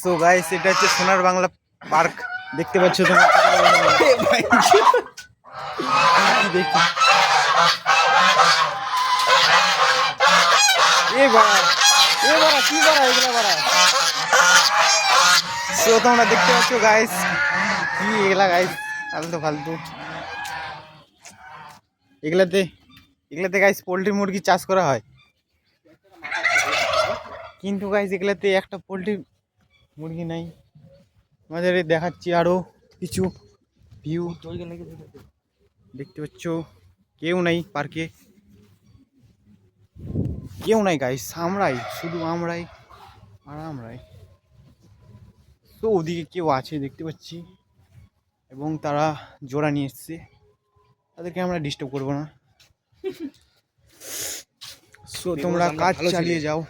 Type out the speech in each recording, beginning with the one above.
so guys এটা হচ্ছে সোনার বাংলা পার্ক দেখতে পাচ্ছ তোমরা দেখি এ বাড়া কি বাড়া এগুলা বাড়া সো তোমরা দেখতে পাচ্ছ গাইস কি এগুলা গাইস ফালতু এগুলাতে গাইস পোল্ট্রি মুরগি চাষ করা হয় কিন্তু গাইস এগুলাতে একটা পোল্ট্রি মুরগি নাই আমাদের দেখাচ্ছি আরো কিছু ভিউ দেখতে পাচ্ছ কেউ নাই পার্কে কেউ নাই গাইস আমরাই শুধু আমরাই তো ওদিকে কেউ আছে দেখতে পাচ্ছি এবং তারা জোড়া নিয়ে এসছে তাদেরকে আমরা ডিস্টার্ব করবো না সো তোমরা কাজ চালিয়ে যাও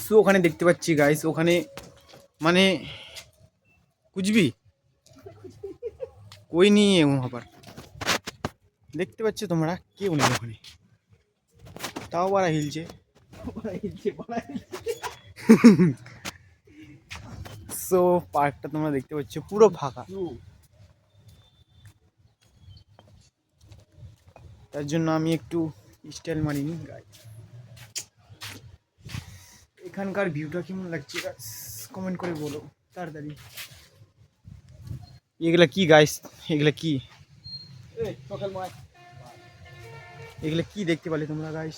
সো ওখানে দেখতে পাচ্ছি গাইস ওখানে মানে কুচবি কই নিয়ে আবার দেখতে পাচ্ছ তোমরা কেউ নেই ওখানে তাও বারা হিলছে সো পার্কটা তোমরা দেখতে পাচ্ছ পুরো ফাঁকা তার জন্য আমি একটু স্টাইল মারিনি গাইস এখানকার ভিউটা কেমন লাগছে কমেন্ট করে বলো তাড়াতাড়ি এগুলা কি গাইস এগুলা কি দেখতে পালে তোমরা গাইস